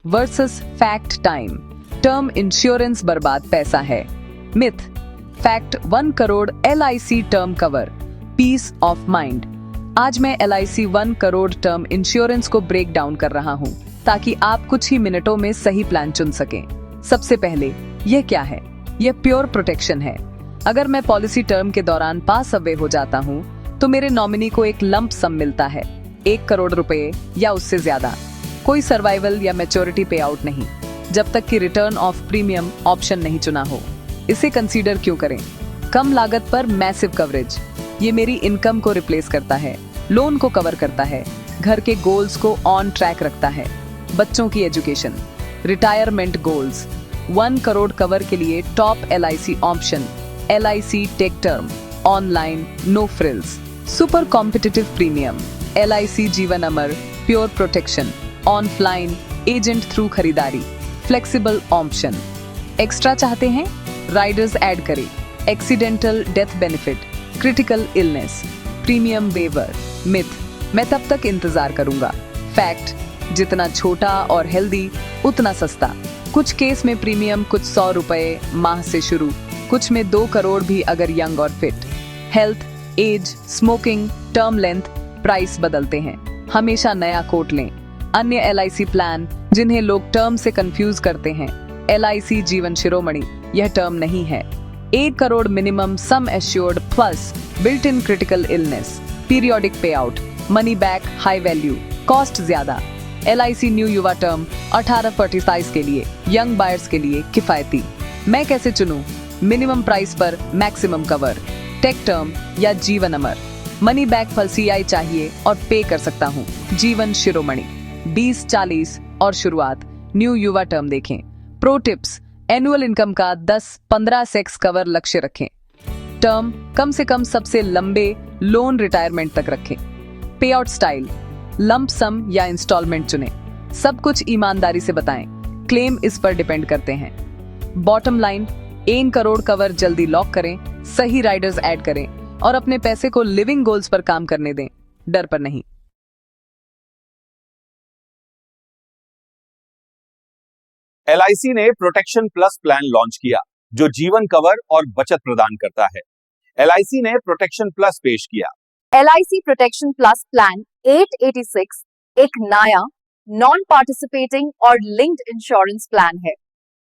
Versus fact time. Term insurance बर्बाद पैसा है। Myth. Fact 1 crore LIC term cover, peace of mind. आज मैं LIC 1 करोड़ टर्म इंश्योरेंस को ब्रेक डाउन कर रहा हूँ ताकि आप कुछ ही मिनटों में सही प्लान चुन सकें। सबसे पहले, यह क्या है? यह प्योर प्रोटेक्शन है। अगर मैं पॉलिसी टर्म के दौरान पास अवे हो जाता हूँ तो मेरे नॉमिनी को एक लंप सम मिलता है, 1 करोड़ रुपए या उससे ज्यादा। कोई सर्वाइवल या मैच्योरिटी पे आउट नहीं, जब तक कि रिटर्न ऑफ प्रीमियम ऑप्शन नहीं चुना हो। इसे कंसीडर क्यों करें? कम लागत पर मैसिव कवरेज। ये मेरी इनकम को रिप्लेस करता है, लोन को कवर करता है, घर के गोल्स को ऑन ट्रैक रखता है, बच्चों की education, retirement goals. 1 crore cover के लिए top LIC option, LIC tech term, online, no frills, super competitive premium, LIC Jeevan Amar, pure protection, online, agent through खरीदारी, फ्लेक्सिबल ऑप्शन। एक्स्ट्रा चाहते हैं? राइडर्स ऐड करें, accidental death benefit, critical illness, premium waiver. Myth. मैं तब तक इंतजार करूंगा। Fact. जितना छोटा और हेल्दी उतना सस्ता। कुछ केस में प्रीमियम कुछ 100 रुपए माह से शुरू, कुछ में 2 करोड़ भी अगर यंग और fit. Health, age, smoking, term length, price बदलते हैं। हमेशा नया कोट लें। अन्य LIC प्लान जिन्हें लोग टर्म से कंफ्यूज करते हैं, LIC जीवन शिरोमणि यह टर्म नहीं है। 1 crore minimum sum assured plus built in critical illness, periodic pay out, money back, high value, cost ज्यादा। LIC न्यू युवा टर्म 18-45 के लिए, यंग बायर्स के लिए किफायती। मैं कैसे चुनूं? मिनिमम प्राइस पर मैक्सिमम कवर, टेक टर्म या जीवन अमर। मनी बैक फल CI चाहिए और पे कर सकता हूँ। जीवन शिरोमणि 20-40 और शुरुआत न्यू युवा टर्म देखें। Pro tips. एनुअल इनकम का 10-15 सेक्स कवर लक्ष्य रखें। टर्म कम से कम सबसे लंबे लोन रिटायरमेंट तक रखें। पे आउट स्टाइल, लंप सम या इंस्टॉलमेंट चुनें। सब कुछ ईमानदारी से बताएं, क्लेम इस पर डिपेंड करते हैं। बॉटम लाइन, 1 करोड़ कवर जल्दी लॉक करें, सही राइडर्स ऐड करें और अपने पैसे को लिविंग गोल्स पर काम करने दें, डर पर नहीं। LIC ने प्रोटेक्शन प्लस प्लान लॉन्च किया जो जीवन कवर और बचत प्रदान करता है। LIC ने प्रोटेक्शन प्लस पेश किया। LIC प्रोटेक्शन प्लस प्लान 886 एक नया नॉन पार्टिसिपेटिंग और लिंक्ड इंश्योरेंस प्लान है